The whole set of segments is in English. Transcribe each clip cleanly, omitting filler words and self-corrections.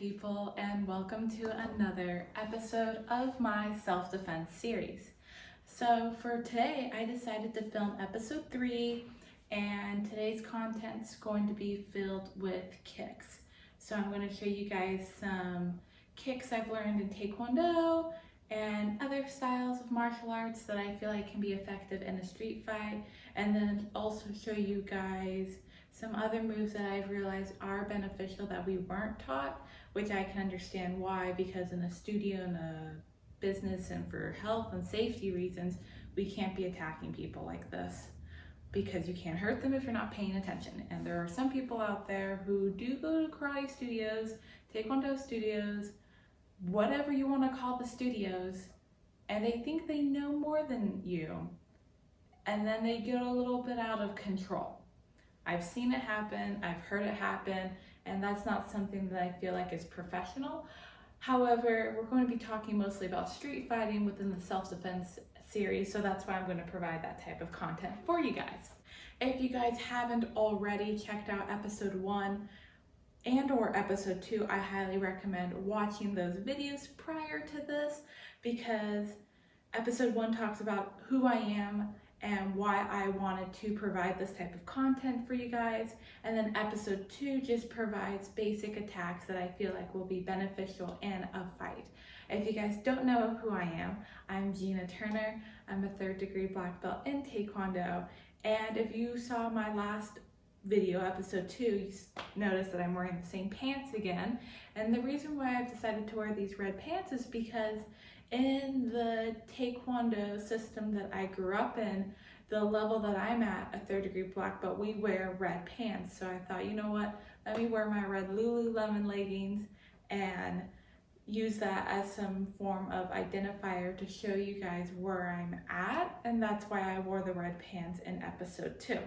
people, and welcome to another episode of my self-defense series. So for today, I decided to film episode 3, and today's content's going to be filled with kicks. So I'm going to show you guys some kicks I've learned in Taekwondo and other styles of martial arts that I feel like can be effective in a street fight, and then also show you guys some other moves that I've realized are beneficial that we weren't taught, which I can understand why, because in a studio and a business and for health and safety reasons, we can't be attacking people like this because you can't hurt them if you're not paying attention. And there are some people out there who do go to karate studios, Taekwondo studios, whatever you want to call the studios, and they think they know more than you, and then they get a little bit out of control. I've seen it happen, I've heard it happen, and that's not something that I feel like is professional. However, we're going to be talking mostly about street fighting within the self-defense series, so that's why I'm going to provide that type of content for you guys. If you guys haven't already checked out episode 1 and or episode 2, I highly recommend watching those videos prior to this, because episode 1 talks about who I am and why I wanted to provide this type of content for you guys. And then episode 2 just provides basic attacks that I feel like will be beneficial in a fight. If you guys don't know who I am, I'm Gina Turner. I'm a 3rd degree black belt in Taekwondo. And if you saw my last video, episode 2, you notice that I'm wearing the same pants again. And the reason why I've decided to wear these red pants is because in the Taekwondo system that I grew up in, the level that I'm at, a 3rd degree black belt, we wear red pants. So I thought, you know what, let me wear my red lululemon leggings and use that as some form of identifier to show you guys where I'm at. And that's why I wore the red pants in episode 2.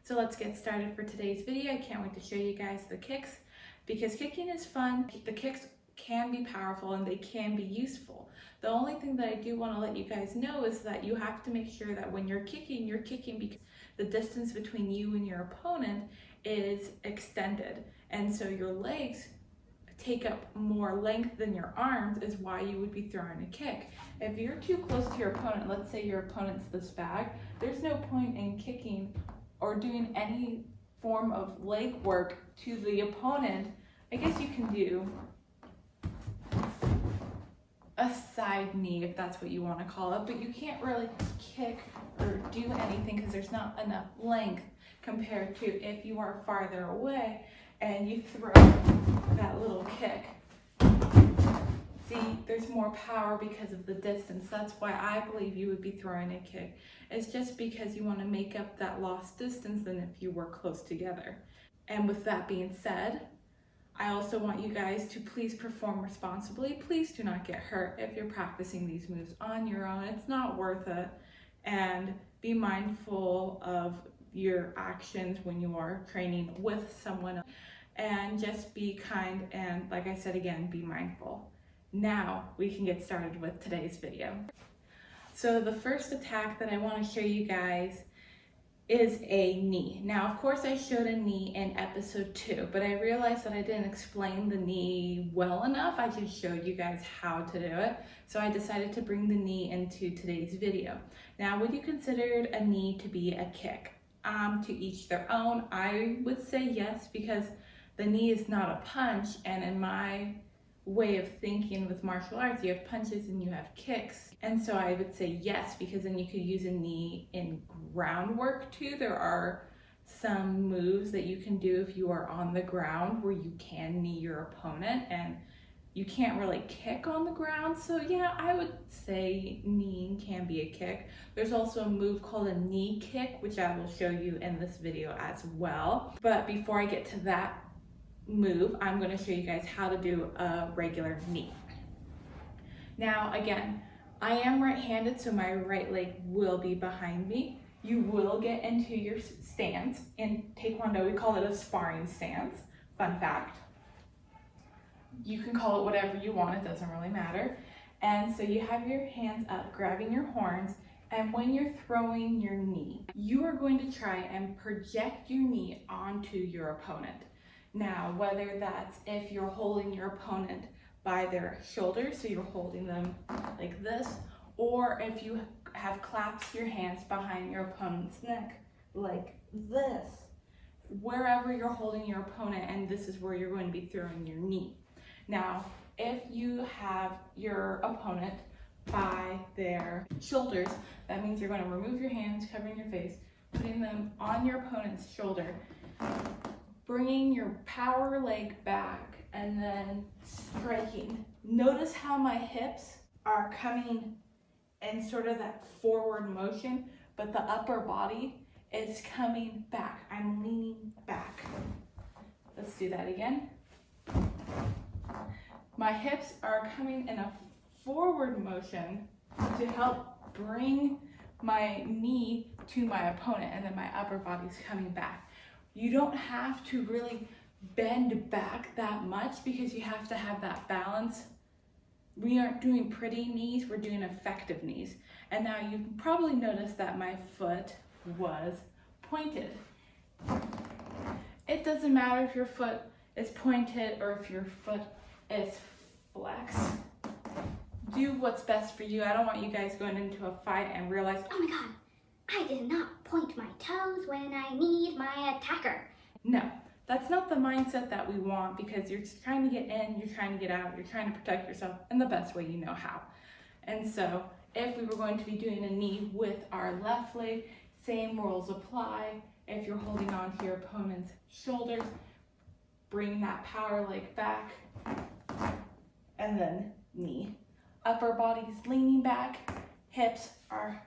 So let's get started for today's video. I can't wait to show you guys the kicks, because kicking is fun. The kicks can be powerful and they can be useful. The only thing that I do want to let you guys know is that you have to make sure that when you're kicking because the distance between you and your opponent is extended. And so your legs take up more length than your arms, is why you would be throwing a kick. If you're too close to your opponent, let's say your opponent's this bag, there's no point in kicking or doing any form of leg work to the opponent. I guess you can do a side knee, if that's what you want to call it, but you can't really kick or do anything because there's not enough length compared to if you are farther away and you throw that little kick. See, there's more power because of the distance. That's why I believe you would be throwing a kick. It's just because you want to make up that lost distance than if you were close together. And with that being said, I also want you guys to please perform responsibly. Please do not get hurt if you're practicing these moves on your own. It's not worth it. And be mindful of your actions when you are training with someone else. And just be kind, and like I said again, be mindful. Now we can get started with today's video. So the first attack that I want to show you guys is a knee. Now, of course, I showed a knee in episode 2, but I realized that I didn't explain the knee well enough. I just showed you guys how to do it. So I decided to bring the knee into today's video. Now, would you consider a knee to be a kick? To each their own. I would say yes, because the knee is not a punch, and in my way of thinking with martial arts, you have punches and you have kicks. And so I would say yes, because then you could use a knee in groundwork too. There are some moves that you can do if you are on the ground where you can knee your opponent, and you can't really kick on the ground. So yeah, I would say kneeing can be a kick. There's also a move called a knee kick, which I will show you in this video as well. But before I get to that move, I'm going to show you guys how to do a regular knee. Now again, I am right-handed, so my right leg will be behind me. You will get into your stance. In Taekwondo, we call it a sparring stance. Fun fact. You can call it whatever you want, it doesn't really matter. And so you have your hands up, grabbing your horns, and when you're throwing your knee, you are going to try and project your knee onto your opponent. Now, whether that's if you're holding your opponent by their shoulders, so you're holding them like this, or if you have clasped your hands behind your opponent's neck like this, wherever you're holding your opponent, and this is where you're going to be throwing your knee. Now, if you have your opponent by their shoulders, that means you're going to remove your hands, covering your face, putting them on your opponent's shoulder, bringing your power leg back, and then striking. Notice how my hips are coming in sort of that forward motion, but the upper body is coming back. I'm leaning back. Let's do that again. My hips are coming in a forward motion to help bring my knee to my opponent, and then my upper body's coming back. You don't have to really bend back that much because you have to have that balance. We aren't doing pretty knees, we're doing effective knees. And now you've probably noticed that my foot was pointed. It doesn't matter if your foot is pointed or if your foot is flexed. Do what's best for you. I don't want you guys going into a fight and realize, oh my God, I did not point my toes when I need my attacker. No, that's not the mindset that we want, because you're trying to get in, you're trying to get out, you're trying to protect yourself in the best way you know how. And so if we were going to be doing a knee with our left leg, same rules apply. If you're holding on to your opponent's shoulders, bring that power leg back, and then knee. Upper body's leaning back, hips are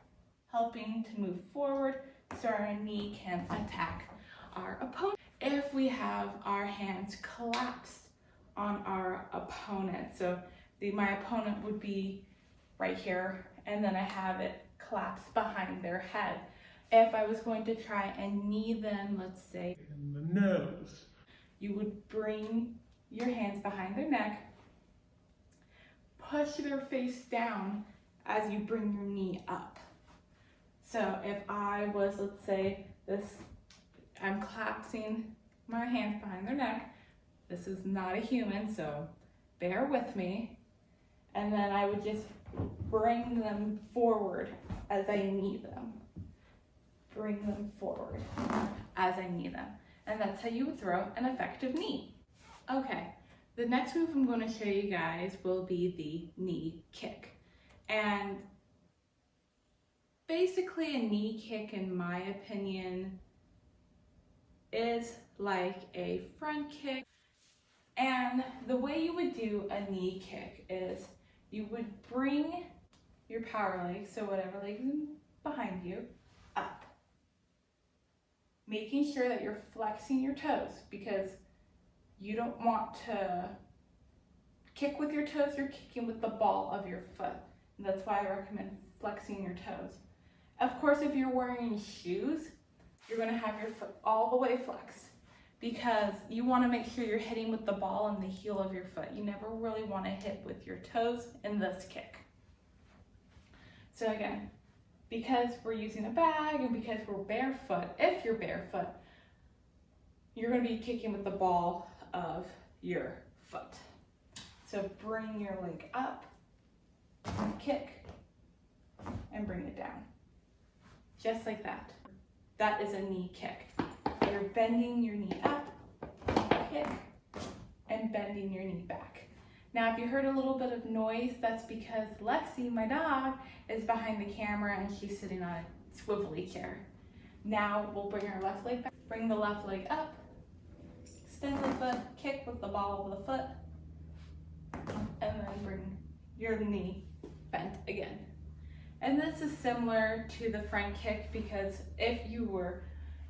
helping to move forward so our knee can attack our opponent. If we have our hands collapsed on our opponent, so my opponent would be right here, and then I have it collapsed behind their head. If I was going to try and knee them, let's say in the nose, you would bring your hands behind their neck, push their face down as you bring your knee up. So if I was, let's say this, I'm collapsing my hands behind their neck. This is not a human, so bear with me. And then I would just bring them forward as I knee them. Bring them forward as I knee them. And that's how you would throw an effective knee. Okay, the next move I'm going to show you guys will be the knee kick. And basically a knee kick, in my opinion, is like a front kick. And the way you would do a knee kick is you would bring your power leg, so whatever leg is behind you, up. Making sure that you're flexing your toes, because you don't want to kick with your toes, you're kicking with the ball of your foot. And that's why I recommend flexing your toes. Of course, if you're wearing shoes, you're going to have your foot all the way flexed, because you want to make sure you're hitting with the ball and the heel of your foot. You never really want to hit with your toes in this kick. So again, because we're using a bag and because we're barefoot, if you're barefoot, you're going to be kicking with the ball of your foot. So bring your leg up, kick, and bring it down. Just like that. That is a knee kick. You're bending your knee up, kick, and bending your knee back. Now, if you heard a little bit of noise, that's because Lexi, my dog, is behind the camera and she's sitting on a swivelly chair. Now we'll bring our left leg back, bring the left leg up, extend the foot, kick with the ball of the foot, and then bring your knee bent again. And this is similar to the front kick, because if you were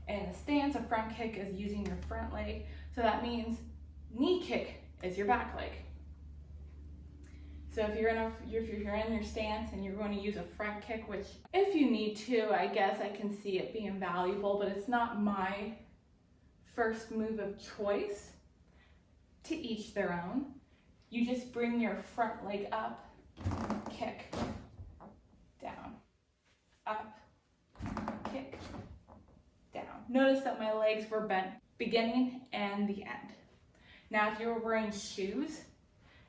in a stance, a front kick is using your front leg. So that means knee kick is your back leg. So if you're in your stance and you're going to use a front kick, which if you need to, I guess I can see it being valuable, but it's not my first move of choice. To each their own. You just bring your front leg up, kick, down, up, kick, down. Notice that my legs were bent, beginning and the end. Now, if you were wearing shoes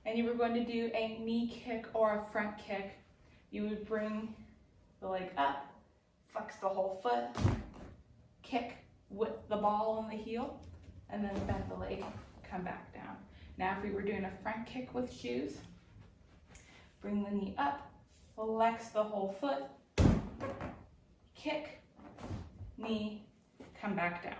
and you were going to do a knee kick or a front kick, you would bring the leg up, flex the whole foot, kick with the ball on the heel, and then bend the leg, come back down. Now, if we were doing a front kick with shoes, bring the knee up, flex the whole foot, kick, knee, come back down.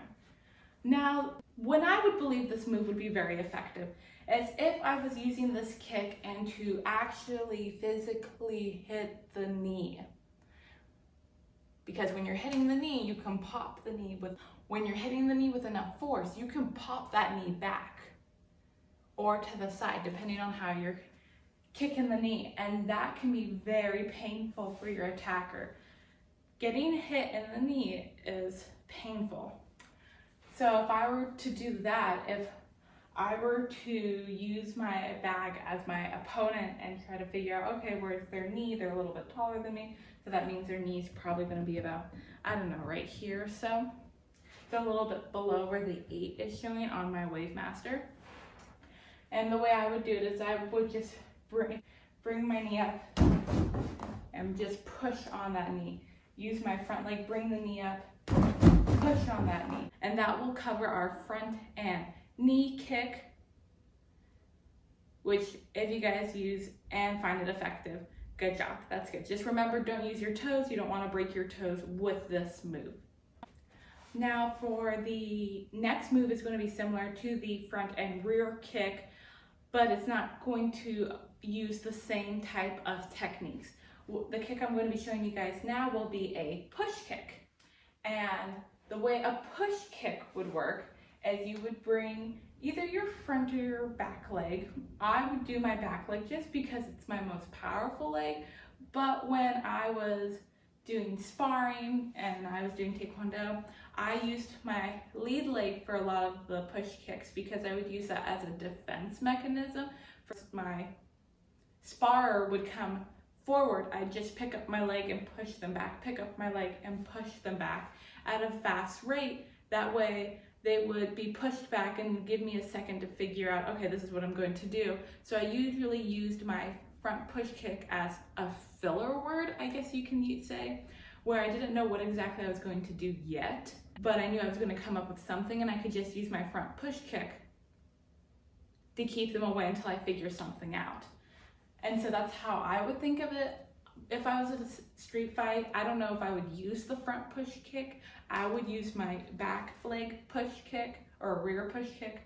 Now, when I would believe this move would be very effective is if I was using this kick and to actually physically hit the knee. Because when you're hitting the knee, you can pop the knee when you're hitting the knee with enough force, you can pop that knee back or to the side, depending on how you're kicking the knee. And that can be very painful for your attacker. Getting hit in the knee is painful. So if I were to do that, if I were to use my bag as my opponent and try to figure out, okay, where's their knee? They're a little bit taller than me, so that means their knee's probably going to be about, I don't know, right here or so. So a little bit below where the 8 is showing on my Wave Master. And the way I would do it is I would just bring my knee up and just push on that knee. Use my front leg, bring the knee up, push on that knee. And that will cover our front and knee kick, which if you guys use and find it effective, good job, that's good. Just remember, don't use your toes. You don't want to break your toes with this move. Now for the next move is going to be similar to the front and rear kick, but it's not going to use the same type of techniques. The kick I'm going to be showing you guys now will be a push kick. And the way a push kick would work is you would bring either your front or your back leg. I would do my back leg just because it's my most powerful leg, but when I was doing sparring and I was doing Taekwondo, I used my lead leg for a lot of the push kicks because I would use that as a defense mechanism. My sparrer would come forward, I'd just pick up my leg and push them back, pick up my leg and push them back at a fast rate. That way they would be pushed back and give me a second to figure out, okay, this is what I'm going to do. So I usually used my front push kick as a filler word, I guess you can say, where I didn't know what exactly I was going to do yet, but I knew I was going to come up with something and I could just use my front push kick to keep them away until I figure something out. And so that's how I would think of it. If I was at a street fight, I don't know if I would use the front push kick. I would use my back leg push kick or rear push kick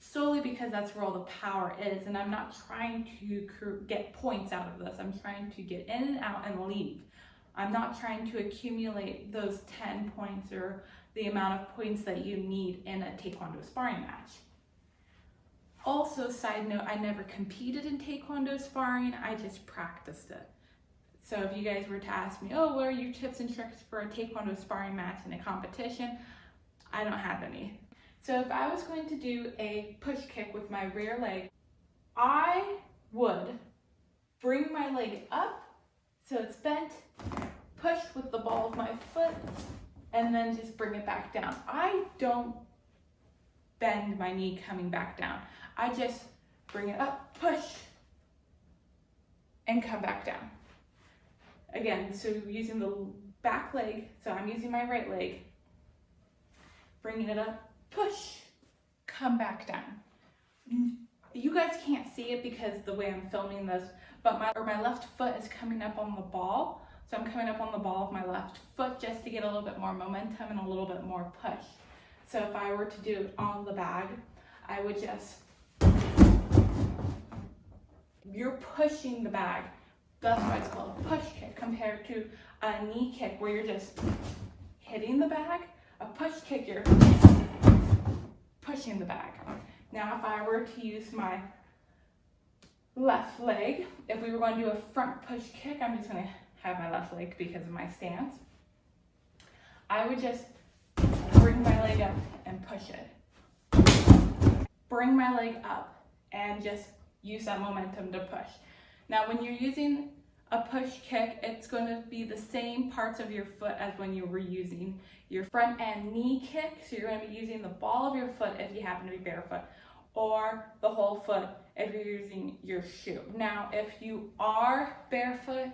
solely because that's where all the power is. And I'm not trying to get points out of this. I'm trying to get in and out and leave. I'm not trying to accumulate those 10 points or the amount of points that you need in a Taekwondo sparring match. Also, side note, I never competed in Taekwondo sparring, I just practiced it. So if you guys were to ask me, oh, what are your tips and tricks for a Taekwondo sparring match in a competition? I don't have any. So if I was going to do a push kick with my rear leg, I would bring my leg up so it's bent, push with the ball of my foot, and then just bring it back down. I don't bend my knee coming back down. I just bring it up, push, and come back down. Again, so using the back leg, so I'm using my right leg, bringing it up, push, come back down. You guys can't see it because the way I'm filming this, but my left foot is coming up on the ball. So I'm coming up on the ball of my left foot just to get a little bit more momentum and a little bit more push. So if I were to do it on the bag, I would just, you're pushing the bag. That's why it's called a push kick compared to a knee kick where you're just hitting the bag. A push kick, you're pushing the bag. Now if I were to use my left leg, if we were going to do a front push kick, I'm just going to have my left leg because of my stance. I would just bring my leg up and push it. Bring my leg up and just use that momentum to push. Now when you're using a push kick, it's going to be the same parts of your foot as when you were using your front and knee kick. So you're going to be using the ball of your foot if you happen to be barefoot, or the whole foot if you're using your shoe. Now, if you are barefoot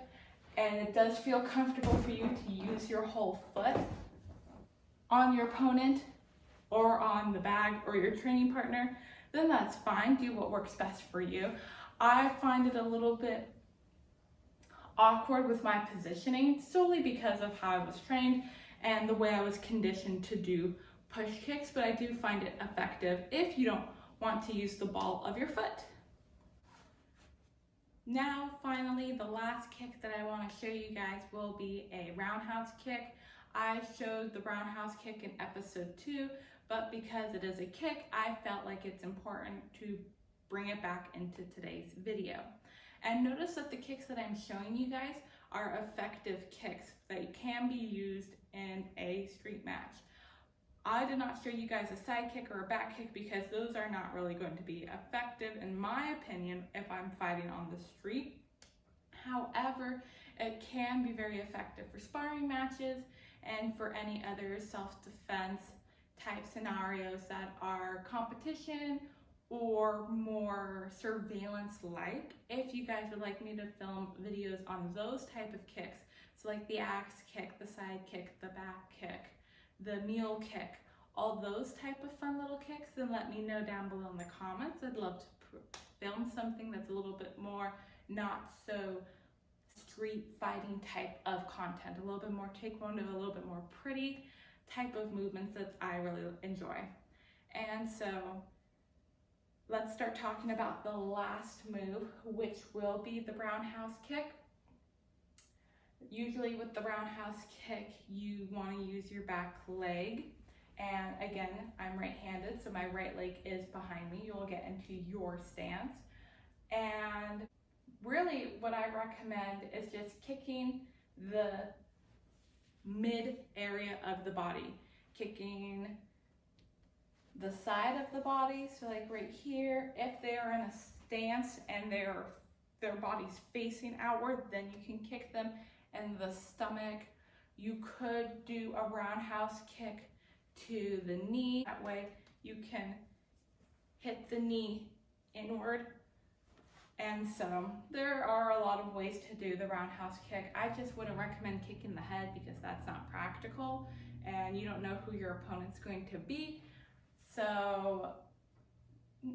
and it does feel comfortable for you to use your whole foot on your opponent or on the bag or your training partner, then that's fine. Do what works best for you. I find it a little bit awkward with my positioning solely because of how I was trained and the way I was conditioned to do push kicks, but I do find it effective if you don't want to use the ball of your foot. Now, finally, the last kick that I want to show you guys will be a roundhouse kick. I showed the roundhouse kick in episode 2, but because it is a kick, I felt like it's important to bring it back into today's video. And notice that the kicks that I'm showing you guys are effective kicks that can be used in a street match. I did not show you guys a side kick or a back kick because those are not really going to be effective, in my opinion, if I'm fighting on the street. However, it can be very effective for sparring matches and for any other self-defense type scenarios that are competition or more surveillance-like. If you guys would like me to film videos on those type of kicks, so like the axe kick, the side kick, the back kick, the mule kick, all those type of fun little kicks, then let me know down below in the comments. I'd love to film something that's a little bit more not so street fighting type of content, a little bit more taekwondo, a little bit more pretty type of movements that I really enjoy. And so let's start talking about the last move, which will be the roundhouse kick. Usually with the roundhouse kick, you want to use your back leg. And again, I'm right-handed, so my right leg is behind me. You'll get into your stance. And really what I recommend is just kicking the mid area of the body, kicking the side of the body, so like right here. If they are in a stance and their body's facing outward, then you can kick them in the stomach. You could do a roundhouse kick to the knee. That way you can hit the knee inward. And so there are a lot of ways to do the roundhouse kick. I just wouldn't recommend kicking the head because that's not practical and you don't know who your opponent's going to be. So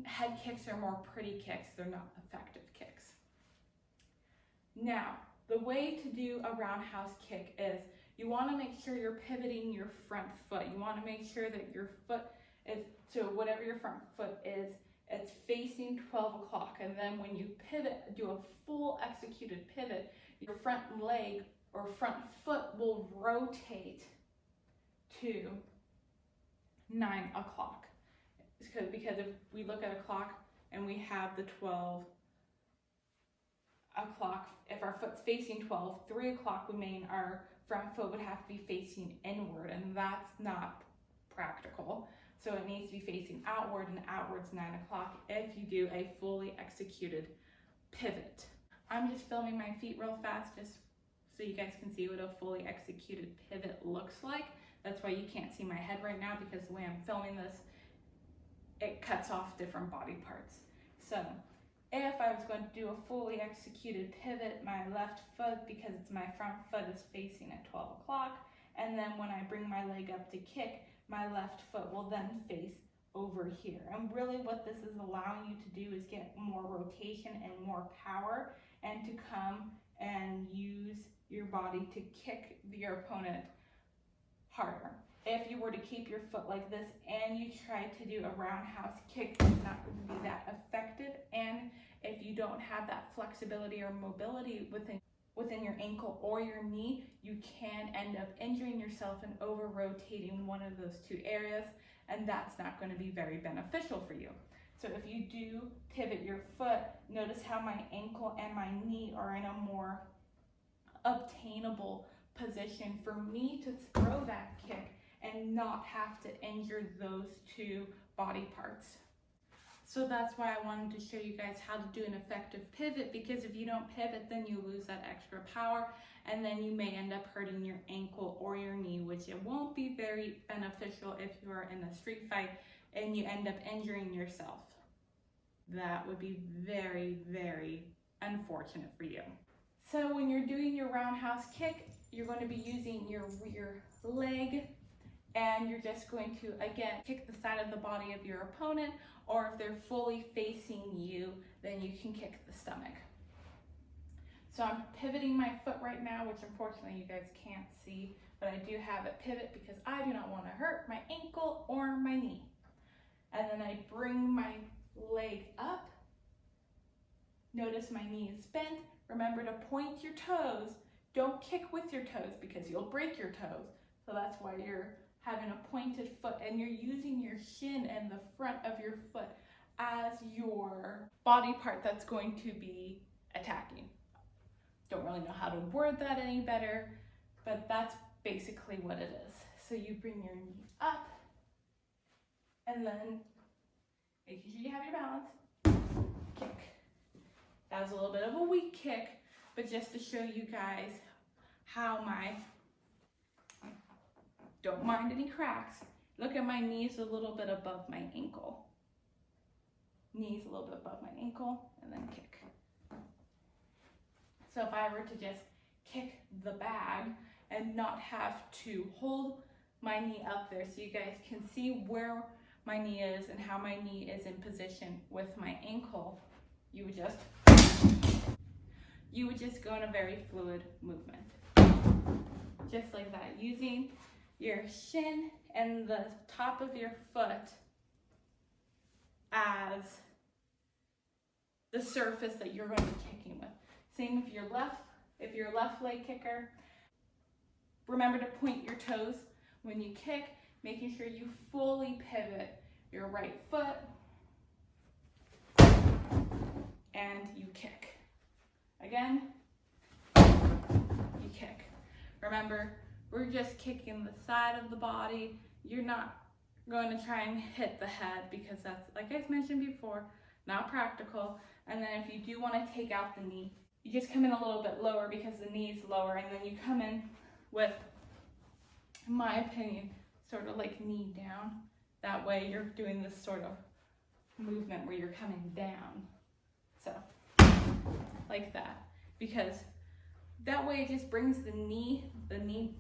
head kicks are more pretty kicks, they're not effective kicks. Now, the way to do a roundhouse kick is you want to make sure you're pivoting your front foot. You want to make sure that your foot is, so whatever your front foot is, it's facing 12 o'clock. And then when you pivot, do a full executed pivot, your front leg or front foot will rotate to 9 o'clock. Because if we look at a clock and we have the 12 o'clock, if our foot's facing 12, 3 o'clock would mean our front foot would have to be facing inward, and that's not practical. So it needs to be facing outward, and outward's 9 o'clock if you do a fully executed pivot. I'm just filming my feet real fast just so you guys can see what a fully executed pivot looks like. That's why you can't see my head right now, because the way I'm filming this, it cuts off different body parts. So if I was going to do a fully executed pivot, my left foot, because it's my front foot, is facing at 12 o'clock. And then when I bring my leg up to kick, my left foot will then face over here. And really what this is allowing you to do is get more rotation and more power, and to come and use your body to kick your opponent harder. If you were to keep your foot like this and you try to do a roundhouse kick, it's not going to be that effective. And if you don't have that flexibility or mobility within your ankle or your knee, you can end up injuring yourself and over-rotating one of those two areas, and that's not going to be very beneficial for you. So if you do pivot your foot, notice how my ankle and my knee are in a more obtainable position for me to throw that kick and not have to injure those two body parts. So that's why I wanted to show you guys how to do an effective pivot, because if you don't pivot, then you lose that extra power, and then you may end up hurting your ankle or your knee, which it won't be very beneficial if you are in a street fight and you end up injuring yourself. that would be very, very unfortunate for you. So when you're doing your roundhouse kick, you're going to be using your rear leg, and you're just going to, again, kick the side of the body of your opponent, or if they're fully facing you, then you can kick the stomach. So I'm pivoting my foot right now, which unfortunately you guys can't see, but I do have it pivot because I do not want to hurt my ankle or my knee. And then I bring my leg up. Notice my knee is bent. Remember to point your toes. Don't kick with your toes because you'll break your toes. So that's why you're having a pointed foot, and you're using your shin and the front of your foot as your body part that's going to be attacking. Don't really know how to word that any better, but that's basically what it is. So you bring your knee up, and then making sure you have your balance, kick. That was a little bit of a weak kick, but just to show you guys how don't mind any cracks. Look at my knees a little bit above my ankle. Knees a little bit above my ankle, and then kick. So if I were to just kick the bag and not have to hold my knee up there so you guys can see where my knee is and how my knee is in position with my ankle, you would just go in a very fluid movement. Just like that, using your shin and the top of your foot as the surface that you're going to be kicking with. Same if you're left leg kicker. Remember to point your toes when you kick, making sure you fully pivot your right foot and you kick. Again, you kick. Remember, we're just kicking the side of the body. You're not going to try and hit the head because that's, like I mentioned before, not practical. And then if you do want to take out the knee, you just come in a little bit lower because the knee is lower, and then you come in with, in my opinion, sort of like knee down. That way you're doing this sort of movement where you're coming down. So, like that. Because that way it just brings the knee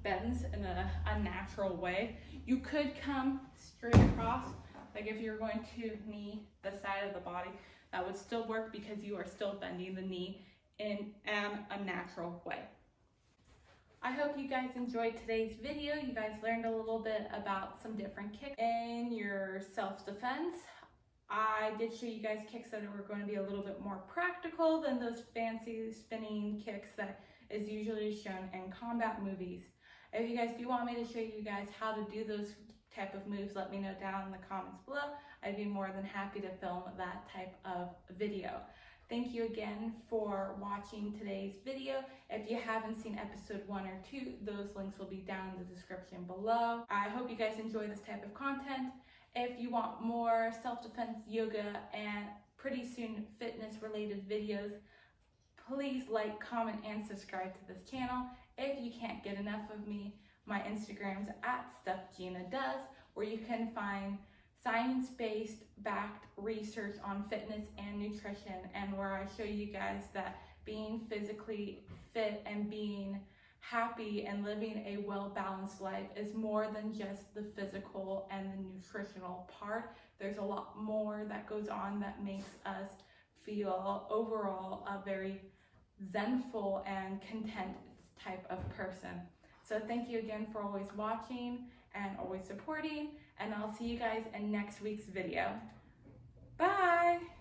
bends in a unnatural way. You could come straight across, like if you're going to knee the side of the body, that would still work because you are still bending the knee in an unnatural way. I hope you guys enjoyed today's video. You guys learned a little bit about some different kicks in your self-defense. I did show you guys kicks that were going to be a little bit more practical than those fancy spinning kicks that is usually shown in combat movies. If you guys do want me to show you guys how to do those type of moves, let me know down in the comments below. I'd be more than happy to film that type of video. Thank you again for watching today's video. If you haven't seen episode 1 or 2, those links will be down in the description below. I hope you guys enjoy this type of content. If you want more self-defense, yoga, and pretty soon fitness-related videos, please like, comment, and subscribe to this channel. If you can't get enough of me, my Instagram's @StuffGinaDoes, where you can find science-based backed research on fitness and nutrition, and where I show you guys that being physically fit and being happy and living a well-balanced life is more than just the physical and the nutritional part. There's a lot more that goes on that makes us feel overall a very zenful and content type of person. So thank you again for always watching and always supporting, and I'll see you guys in next week's video. Bye!